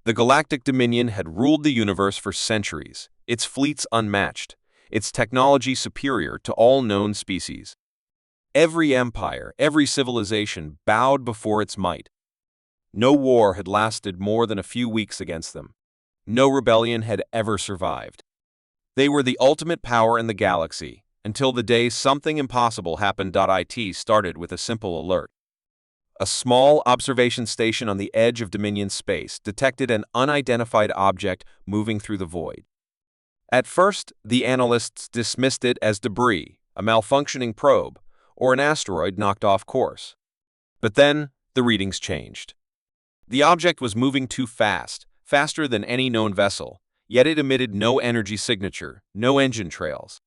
The Galactic Dominion had ruled the universe for centuries, its fleets unmatched, its technology superior to all known species. Every empire, every civilization bowed before its might. No war had lasted more than a few weeks against them. No rebellion had ever survived. They were the ultimate power in the galaxy, until the day something impossible happened. It started with a simple alert. A small observation station on the edge of Dominion space detected an unidentified object moving through the void. At first, the analysts dismissed it as debris, a malfunctioning probe, or an asteroid knocked off course. But then, the readings changed. The object was moving too fast, faster than any known vessel, yet it emitted no energy signature, no engine trails.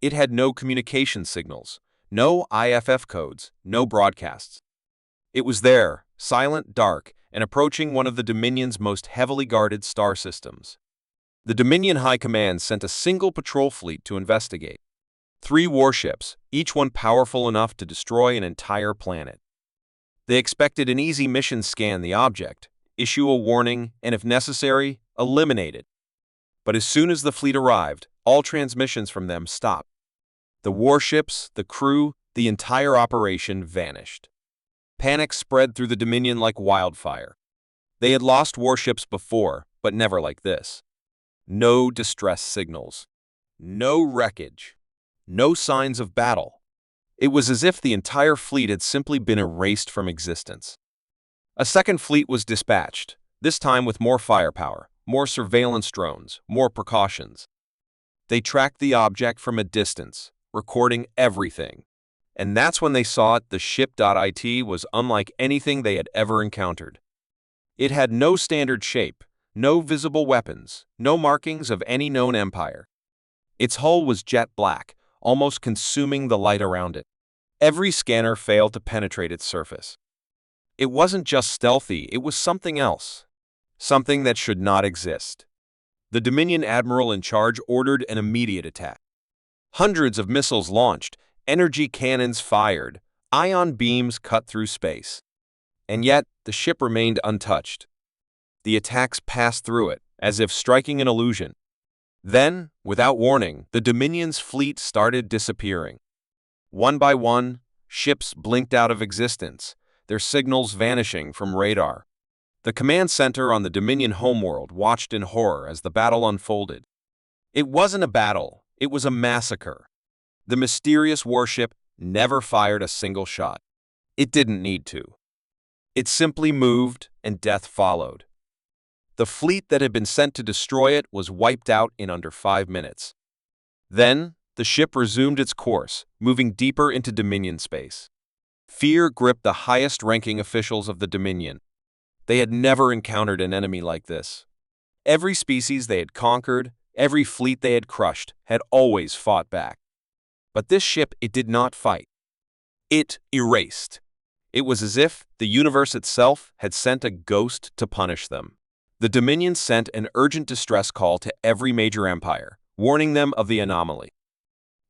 It had no communication signals, no IFF codes, no broadcasts. It was there, silent, dark, and approaching one of the Dominion's most heavily guarded star systems. The Dominion High Command sent a single patrol fleet to investigate. 3 warships, each one powerful enough to destroy an entire planet. They expected an easy mission: scan the object, issue a warning, and if necessary, eliminate it. But as soon as the fleet arrived, all transmissions from them stopped. The warships, the crew, the entire operation vanished. Panic spread through the Dominion like wildfire. They had lost warships before, but never like this. No distress signals. No wreckage. No signs of battle. It was as if the entire fleet had simply been erased from existence. A second fleet was dispatched, this time with more firepower, more surveillance drones, more precautions. They tracked the object from a distance, recording everything. And that's when they saw it. The ship.it was unlike anything they had ever encountered. It had no standard shape, no visible weapons, no markings of any known empire. Its hull was jet black, almost consuming the light around it. Every scanner failed to penetrate its surface. It wasn't just stealthy, it was something else. Something that should not exist. The Dominion admiral in charge ordered an immediate attack. Hundreds of missiles launched, energy cannons fired, ion beams cut through space. And yet, the ship remained untouched. The attacks passed through it, as if striking an illusion. Then, without warning, the Dominion's fleet started disappearing. One by one, ships blinked out of existence, their signals vanishing from radar. The command center on the Dominion homeworld watched in horror as the battle unfolded. It wasn't a battle, it was a massacre. The mysterious warship never fired a single shot. It didn't need to. It simply moved, and death followed. The fleet that had been sent to destroy it was wiped out in under 5 minutes. Then, the ship resumed its course, moving deeper into Dominion space. Fear gripped the highest-ranking officials of the Dominion. They had never encountered an enemy like this. Every species they had conquered, every fleet they had crushed, had always fought back. But this ship, it did not fight. It erased. It was as if the universe itself had sent a ghost to punish them. The Dominion sent an urgent distress call to every major empire, warning them of the anomaly.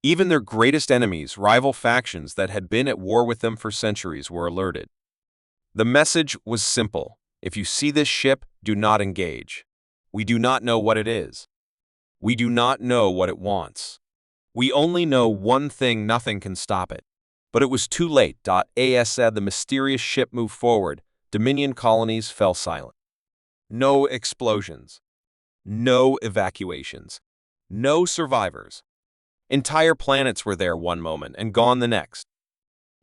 Even their greatest enemies, rival factions that had been at war with them for centuries, were alerted. The message was simple: if you see this ship, do not engage. We do not know what it is. We do not know what it wants. We only know one thing: nothing can stop it. But it was too late. As said the mysterious ship moved forward, Dominion colonies fell silent. No explosions. No evacuations. No survivors. Entire planets were there one moment and gone the next.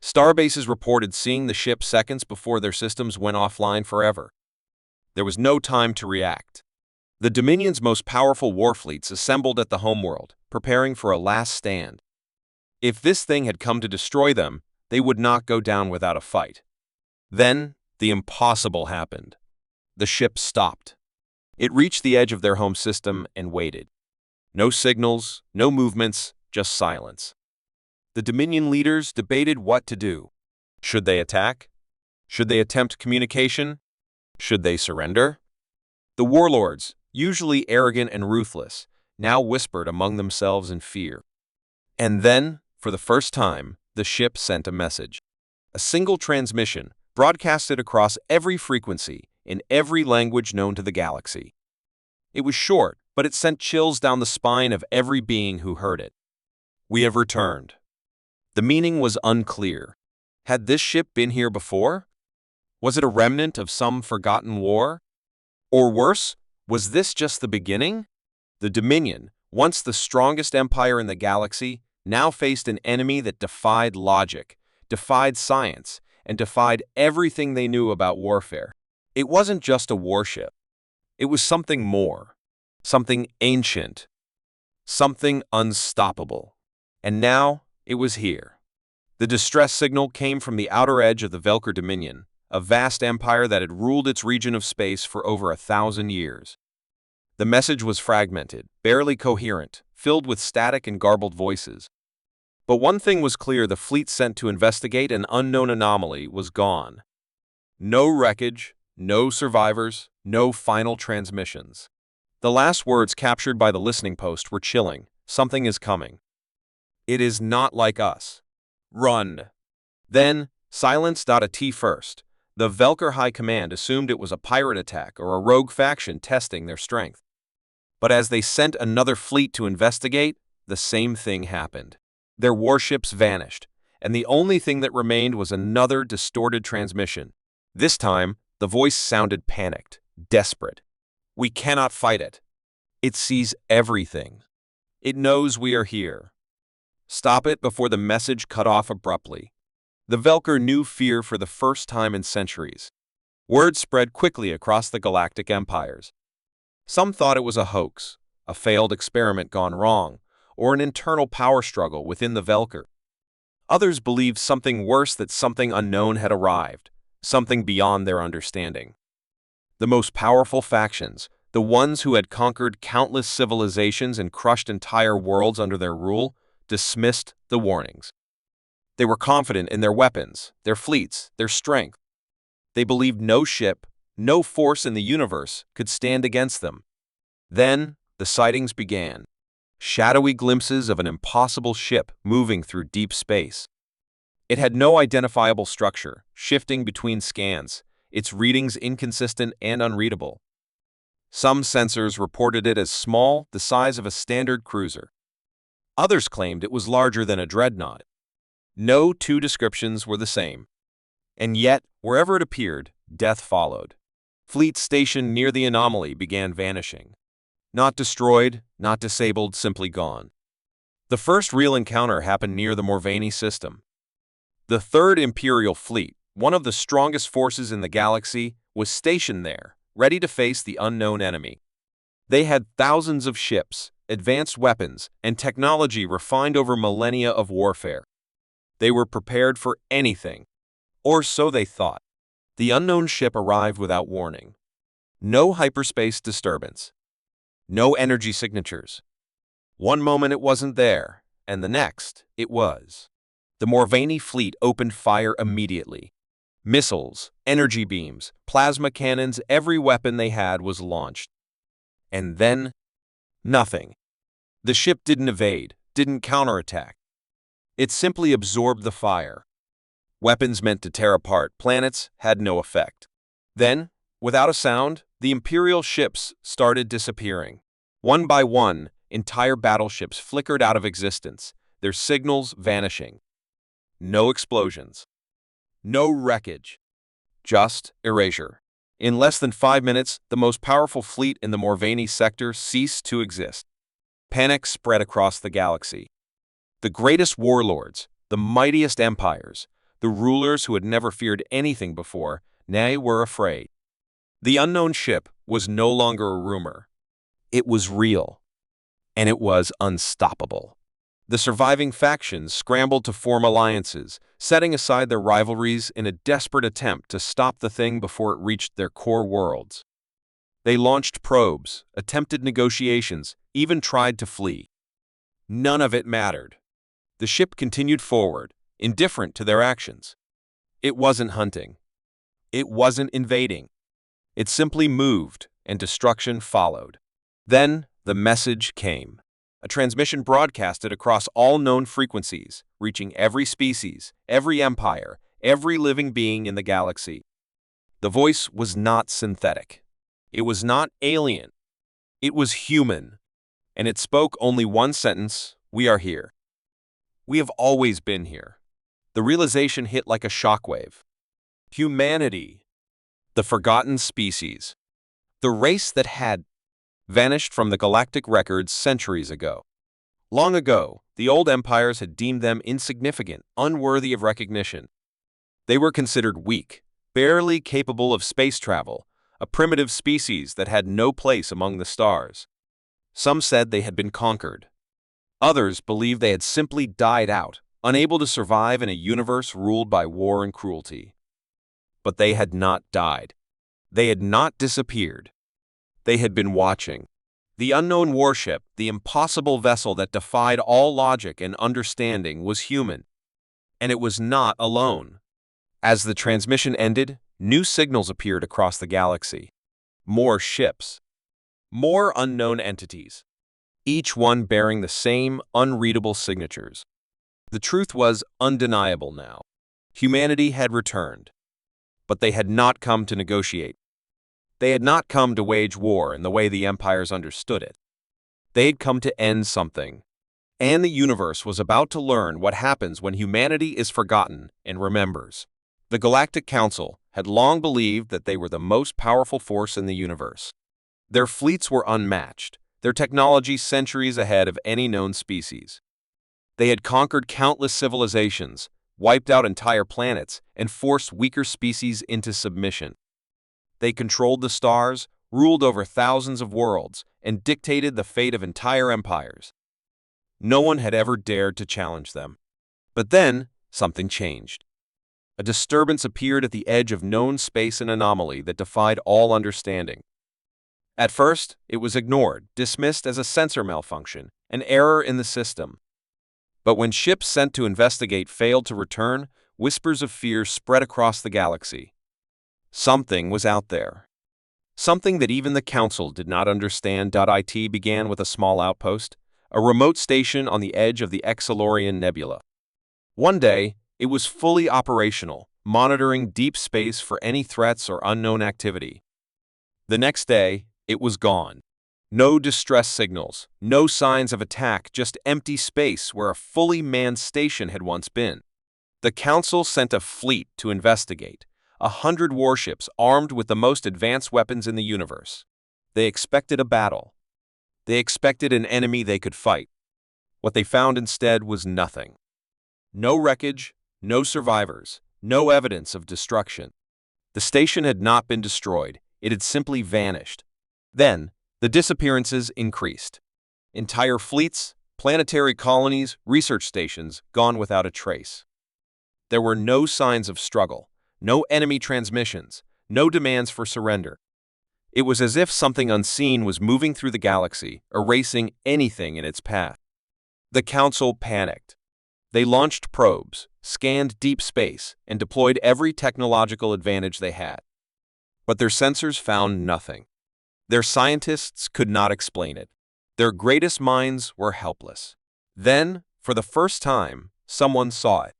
Starbases reported seeing the ship seconds before their systems went offline forever. There was no time to react. The Dominion's most powerful warfleets assembled at the homeworld, preparing for a last stand. If this thing had come to destroy them, they would not go down without a fight. Then, the impossible happened. The ship stopped. It reached the edge of their home system and waited. No signals, no movements, just silence. The Dominion leaders debated what to do. Should they attack? Should they attempt communication? Should they surrender? The warlords, usually arrogant and ruthless, now whispered among themselves in fear. And then, for the first time, the ship sent a message. A single transmission, broadcasted across every frequency, in every language known to the galaxy. It was short, but it sent chills down the spine of every being who heard it. "We have returned." The meaning was unclear. Had this ship been here before? Was it a remnant of some forgotten war? Or worse, was this just the beginning? The Dominion, once the strongest empire in the galaxy, now faced an enemy that defied logic, defied science, and defied everything they knew about warfare. It wasn't just a warship. It was something more, something ancient, something unstoppable. And now it was here. The distress signal came from the outer edge of the Velker Dominion, a vast empire that had ruled its region of space for over 1,000 years. The message was fragmented, barely coherent, filled with static and garbled voices. But one thing was clear: the fleet sent to investigate an unknown anomaly was gone. No wreckage, no survivors, no final transmissions. The last words captured by the listening post were chilling. "Something is coming. It is not like us. Run." Then, silenced at first. The Velker High Command assumed it was a pirate attack or a rogue faction testing their strength. But as they sent another fleet to investigate, the same thing happened. Their warships vanished, and the only thing that remained was another distorted transmission. This time, the voice sounded panicked, desperate. "We cannot fight it. It sees everything. It knows we are here. Stop it before the message cut off abruptly." The Velker knew fear for the first time in centuries. Word spread quickly across the galactic empires. Some thought it was a hoax, a failed experiment gone wrong, or an internal power struggle within the Velker. Others believed something worse, that something unknown had arrived, something beyond their understanding. The most powerful factions, the ones who had conquered countless civilizations and crushed entire worlds under their rule, dismissed the warnings. They were confident in their weapons, their fleets, their strength. They believed no ship, no force in the universe could stand against them. Then, the sightings began. Shadowy glimpses of an impossible ship moving through deep space. It had no identifiable structure, shifting between scans, its readings inconsistent and unreadable. Some sensors reported it as small, the size of a standard cruiser. Others claimed it was larger than a dreadnought. No two descriptions were the same. And yet, wherever it appeared, death followed. Fleets stationed near the anomaly began vanishing. Not destroyed, not disabled, simply gone. The first real encounter happened near the Morvani system. The Third Imperial Fleet, one of the strongest forces in the galaxy, was stationed there, ready to face the unknown enemy. They had thousands of ships, advanced weapons, and technology refined over millennia of warfare. They were prepared for anything, or so they thought. The unknown ship arrived without warning. No hyperspace disturbance. No energy signatures. One moment it wasn't there, and the next, it was. The Morvani fleet opened fire immediately. Missiles, energy beams, plasma cannons, every weapon they had was launched. And then, nothing. The ship didn't evade, didn't counterattack. It simply absorbed the fire. Weapons meant to tear apart planets had no effect. Then, without a sound, the Imperial ships started disappearing. One by one, entire battleships flickered out of existence, their signals vanishing. No explosions. No wreckage. Just erasure. In less than 5 minutes, the most powerful fleet in the Morvani sector ceased to exist. Panic spread across the galaxy. The greatest warlords, the mightiest empires, the rulers who had never feared anything before, now were afraid. The unknown ship was no longer a rumor. It was real, and it was unstoppable. The surviving factions scrambled to form alliances, setting aside their rivalries in a desperate attempt to stop the thing before it reached their core worlds. They launched probes, attempted negotiations, even tried to flee. None of it mattered. The ship continued forward, indifferent to their actions. It wasn't hunting. It wasn't invading. It simply moved, and destruction followed. Then, the message came. A transmission broadcasted across all known frequencies, reaching every species, every empire, every living being in the galaxy. The voice was not synthetic. It was not alien. It was human. And it spoke only one sentence: "We are here. We have always been here." The realization hit like a shockwave. Humanity. The forgotten species. The race that had vanished from the galactic records centuries ago. Long ago, the old empires had deemed them insignificant, unworthy of recognition. They were considered weak, barely capable of space travel, a primitive species that had no place among the stars. Some said they had been conquered. Others believed they had simply died out, unable to survive in a universe ruled by war and cruelty. But they had not died. They had not disappeared. They had been watching. The unknown warship, the impossible vessel that defied all logic and understanding, was human. And it was not alone. As the transmission ended, new signals appeared across the galaxy. More ships. More unknown entities. Each one bearing the same unreadable signatures. The truth was undeniable now. Humanity had returned. But they had not come to negotiate. They had not come to wage war in the way the empires understood it. They had come to end something. And the universe was about to learn what happens when humanity is forgotten and remembers. The Galactic Council had long believed that they were the most powerful force in the universe. Their fleets were unmatched, their technology centuries ahead of any known species. They had conquered countless civilizations, wiped out entire planets, and forced weaker species into submission. They controlled the stars, ruled over thousands of worlds, and dictated the fate of entire empires. No one had ever dared to challenge them. But then, something changed. A disturbance appeared at the edge of known space, an anomaly that defied all understanding. At first, it was ignored, dismissed as a sensor malfunction, an error in the system. But when ships sent to investigate failed to return, whispers of fear spread across the galaxy. Something was out there. Something that even the Council did not understand. It began with a small outpost, a remote station on the edge of the Exilorian Nebula. One day, it was fully operational, monitoring deep space for any threats or unknown activity. The next day, it was gone. No distress signals, no signs of attack, just empty space where a fully manned station had once been. The Council sent a fleet to investigate, 100 warships armed with the most advanced weapons in the universe. They expected a battle. They expected an enemy they could fight. What they found instead was nothing. No wreckage, no survivors, no evidence of destruction. The station had not been destroyed, it had simply vanished. Then, the disappearances increased. Entire fleets, planetary colonies, research stations gone without a trace. There were no signs of struggle, no enemy transmissions, no demands for surrender. It was as if something unseen was moving through the galaxy, erasing anything in its path. The Council panicked. They launched probes, scanned deep space, and deployed every technological advantage they had. But their sensors found nothing. Their scientists could not explain it. Their greatest minds were helpless. Then, for the first time, someone saw it.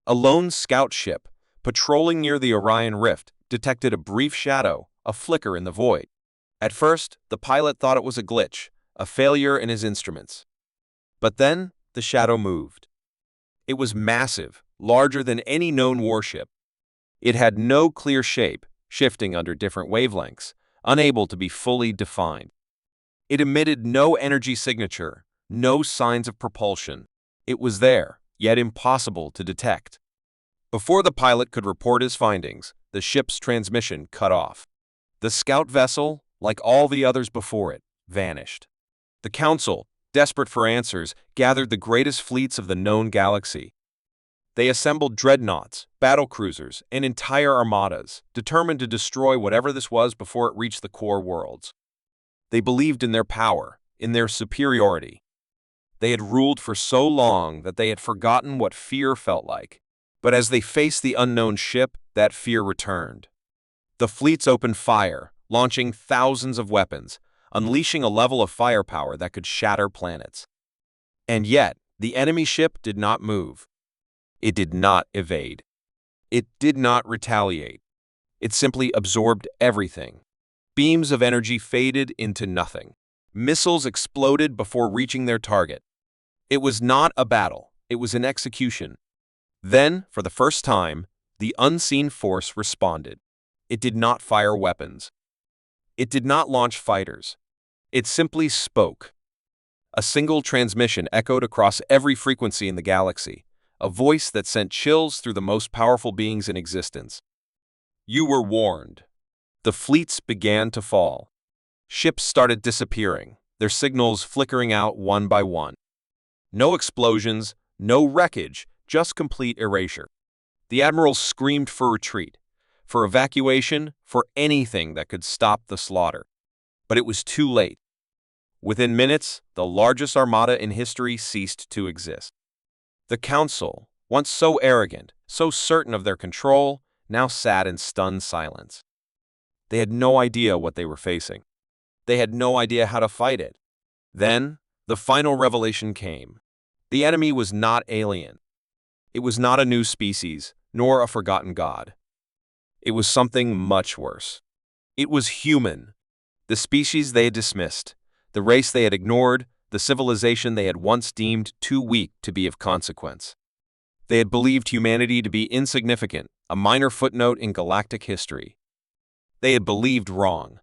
A lone scout ship, patrolling near the Orion Rift, detected a brief shadow, a flicker in the void. At first, the pilot thought it was a glitch, a failure in his instruments. But then, the shadow moved. It was massive, larger than any known warship. It had no clear shape, shifting under different wavelengths, unable to be fully defined. It emitted no energy signature, no signs of propulsion. It was there, yet impossible to detect. Before the pilot could report his findings, the ship's transmission cut off. The scout vessel, like all the others before it, vanished. The Council, desperate for answers, gathered the greatest fleets of the known galaxy. They assembled dreadnoughts, battlecruisers, and entire armadas, determined to destroy whatever this was before it reached the core worlds. They believed in their power, in their superiority. They had ruled for so long that they had forgotten what fear felt like. But as they faced the unknown ship, that fear returned. The fleets opened fire, launching thousands of weapons, unleashing a level of firepower that could shatter planets. And yet, the enemy ship did not move. It did not evade. It did not retaliate. It simply absorbed everything. Beams of energy faded into nothing. Missiles exploded before reaching their target. It was not a battle, it was an execution. Then, for the first time, the unseen force responded. It did not fire weapons. It did not launch fighters. It simply spoke. A single transmission echoed across every frequency in the galaxy, a voice that sent chills through the most powerful beings in existence. You were warned. The fleets began to fall. Ships started disappearing, their signals flickering out one by one. No explosions, no wreckage, just complete erasure. The admirals screamed for retreat, for evacuation, for anything that could stop the slaughter. But it was too late. Within minutes, the largest armada in history ceased to exist. The Council, once so arrogant, so certain of their control, now sat in stunned silence. They had no idea what they were facing. They had no idea how to fight it. Then, the final revelation came. The enemy was not alien. It was not a new species, nor a forgotten god. It was something much worse. It was human. The species they had dismissed, the race they had ignored, the civilization they had once deemed too weak to be of consequence. They had believed humanity to be insignificant, a minor footnote in galactic history. They had believed wrong.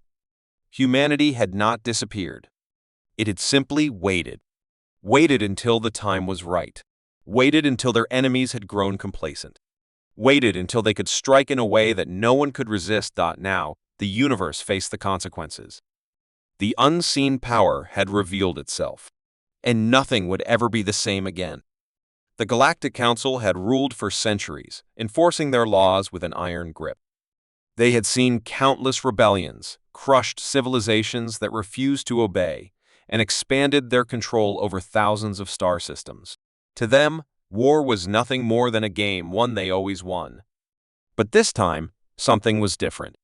Humanity had not disappeared. It had simply waited. Waited until the time was right. Waited until their enemies had grown complacent. Waited until they could strike in a way that no one could resist. Now, the universe faced the consequences. The unseen power had revealed itself, and nothing would ever be the same again. The Galactic Council had ruled for centuries, enforcing their laws with an iron grip. They had seen countless rebellions, crushed civilizations that refused to obey, and expanded their control over thousands of star systems. To them, war was nothing more than a game, one they always won. But this time, something was different.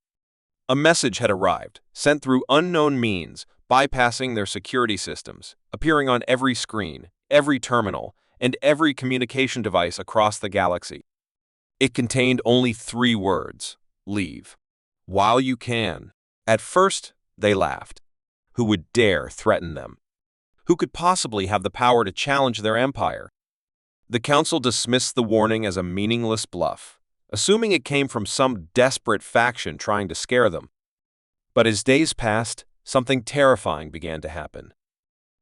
A message had arrived, sent through unknown means, bypassing their security systems, appearing on every screen, every terminal, and every communication device across the galaxy. It contained only 3 words: leave. While you can. At first, they laughed. Who would dare threaten them? Who could possibly have the power to challenge their empire? The Council dismissed the warning as a meaningless bluff, assuming it came from some desperate faction trying to scare them. But as days passed, something terrifying began to happen.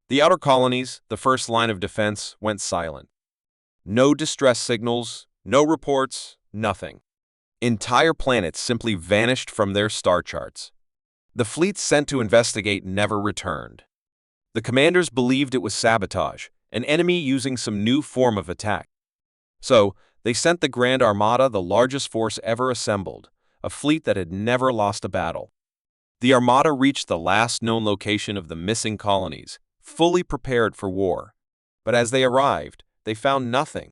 The outer colonies, the first line of defense, went silent. No distress signals, no reports, nothing. Entire planets simply vanished from their star charts. The fleets sent to investigate never returned. The commanders believed it was sabotage, an enemy using some new form of attack. So, they sent the Grand Armada, the largest force ever assembled, a fleet that had never lost a battle. The Armada reached the last known location of the missing colonies, fully prepared for war. But as they arrived, they found nothing.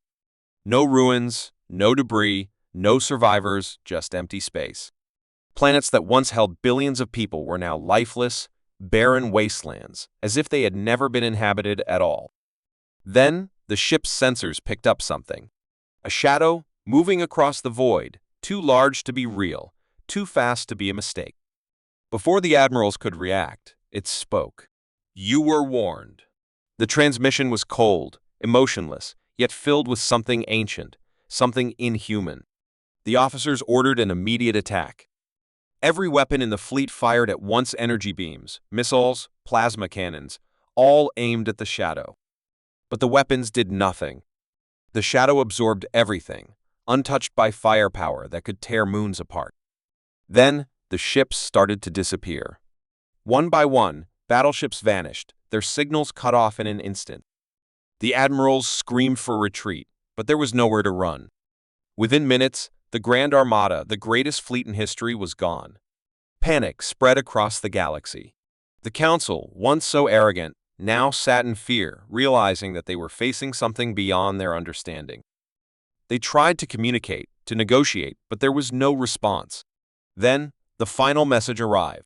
No ruins, no debris, no survivors, just empty space. Planets that once held billions of people were now lifeless, barren wastelands, as if they had never been inhabited at all. Then, the ship's sensors picked up something. A shadow, moving across the void, too large to be real, too fast to be a mistake. Before the admirals could react, it spoke. You were warned. The transmission was cold, emotionless, yet filled with something ancient, something inhuman. The officers ordered an immediate attack. Every weapon in the fleet fired at once: energy beams, missiles, plasma cannons, all aimed at the shadow. But the weapons did nothing. The shadow absorbed everything, untouched by firepower that could tear moons apart. Then, the ships started to disappear. One by one, battleships vanished, their signals cut off in an instant. The admirals screamed for retreat, but there was nowhere to run. Within minutes, the Grand Armada, the greatest fleet in history, was gone. Panic spread across the galaxy. The Council, once so arrogant, now sat in fear, realizing that they were facing something beyond their understanding. They tried to communicate, to negotiate, but there was no response. Then, the final message arrived.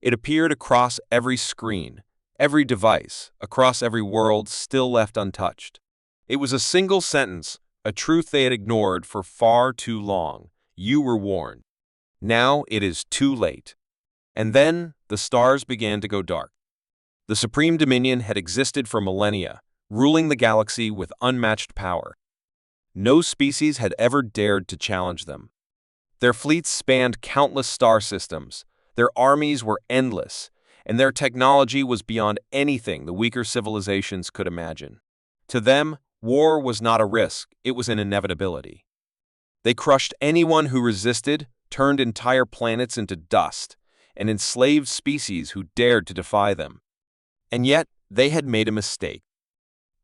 It appeared across every screen, every device, across every world still left untouched. It was a single sentence, a truth they had ignored for far too long. You were warned. Now it is too late. And then the stars began to go dark. The Supreme Dominion had existed for millennia, ruling the galaxy with unmatched power. No species had ever dared to challenge them. Their fleets spanned countless star systems, their armies were endless, and their technology was beyond anything the weaker civilizations could imagine. To them, war was not a risk, it was an inevitability. They crushed anyone who resisted, turned entire planets into dust, and enslaved species who dared to defy them. And yet, they had made a mistake.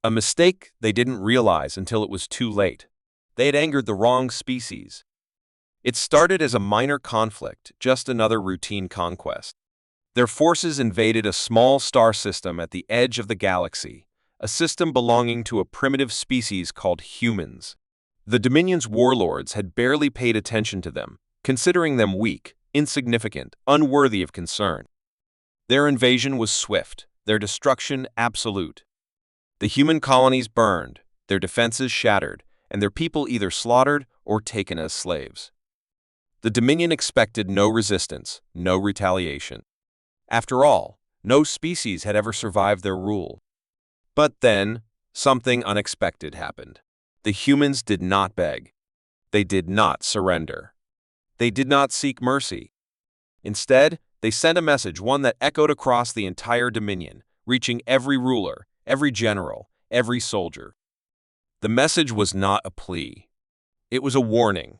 A mistake they didn't realize until it was too late. They had angered the wrong species. It started as a minor conflict, just another routine conquest. Their forces invaded a small star system at the edge of the galaxy, a system belonging to a primitive species called humans. The Dominion's warlords had barely paid attention to them, considering them weak, insignificant, unworthy of concern. Their invasion was swift, their destruction absolute. The human colonies burned, their defenses shattered, and their people either slaughtered or taken as slaves. The Dominion expected no resistance, no retaliation. After all, no species had ever survived their rule. But then, something unexpected happened. The humans did not beg. They did not surrender. They did not seek mercy. Instead, they sent a message, one that echoed across the entire Dominion, reaching every ruler, every general, every soldier. The message was not a plea. It was a warning.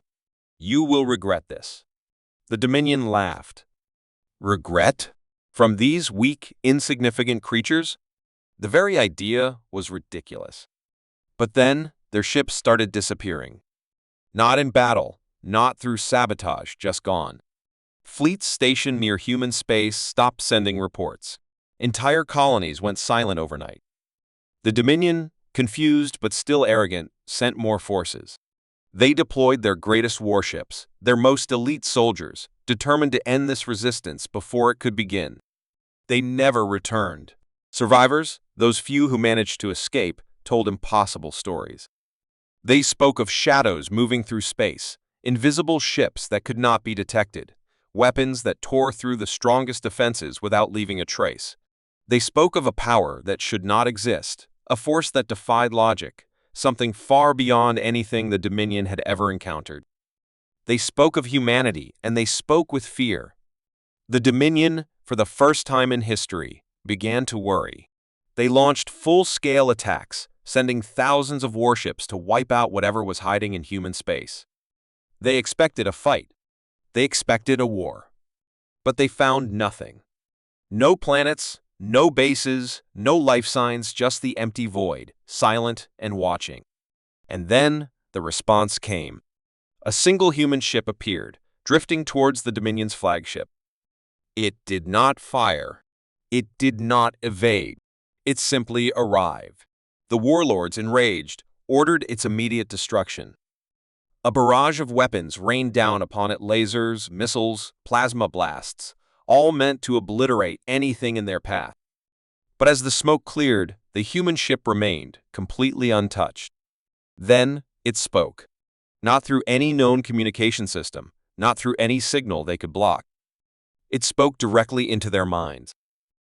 You will regret this. The Dominion laughed. Regret? From these weak, insignificant creatures? The very idea was ridiculous. But then, their ships started disappearing. Not in battle, not through sabotage, just gone. Fleets stationed near human space stopped sending reports. Entire colonies went silent overnight. The Dominion, confused but still arrogant, sent more forces. They deployed their greatest warships, their most elite soldiers, determined to end this resistance before it could begin. They never returned. Survivors, those few who managed to escape, told impossible stories. They spoke of shadows moving through space, invisible ships that could not be detected, weapons that tore through the strongest defenses without leaving a trace. They spoke of a power that should not exist, a force that defied logic, something far beyond anything the Dominion had ever encountered. They spoke of humanity, and they spoke with fear. The Dominion, for the first time in history, began to worry. They launched full-scale attacks, sending thousands of warships to wipe out whatever was hiding in human space. They expected a fight. They expected a war. But they found nothing. No planets, no bases, no life signs, just the empty void, silent and watching. And then the response came. A single human ship appeared, drifting towards the Dominion's flagship. It did not fire. It did not evade. It simply arrived. The warlords, enraged, ordered its immediate destruction. A barrage of weapons rained down upon it, lasers, missiles, plasma blasts, all meant to obliterate anything in their path. But as the smoke cleared, the human ship remained, completely untouched. Then it spoke. Not through any known communication system, not through any signal they could block. It spoke directly into their minds.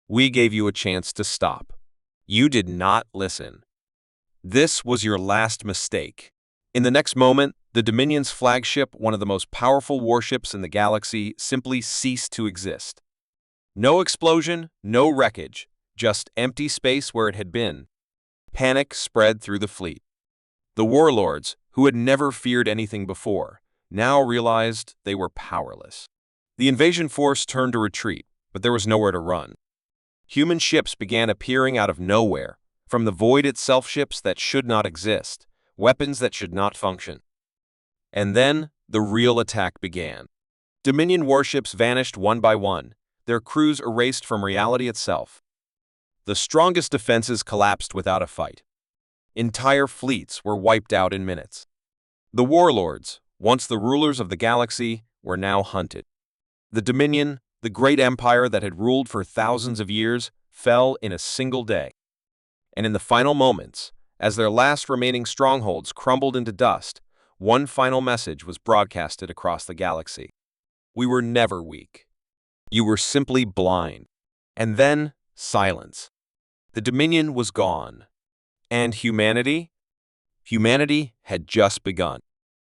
We gave you a chance to stop. You did not listen. This was your last mistake. In the next moment, the Dominion's flagship, one of the most powerful warships in the galaxy, simply ceased to exist. No explosion, no wreckage, just empty space where it had been. Panic spread through the fleet. The warlords, who had never feared anything before, now realized they were powerless. The invasion force turned to retreat, but there was nowhere to run. Human ships began appearing out of nowhere, from the void itself, ships that should not exist, weapons that should not function. And then the real attack began. Dominion warships vanished one by one, their crews erased from reality itself. The strongest defenses collapsed without a fight. Entire fleets were wiped out in minutes. The warlords, once the rulers of the galaxy, were now hunted. The Dominion, the great empire that had ruled for thousands of years, fell in a single day. And in the final moments, as their last remaining strongholds crumbled into dust, one final message was broadcasted across the galaxy. We were never weak. You were simply blind. And then, silence. The Dominion was gone. And humanity? Humanity had just begun.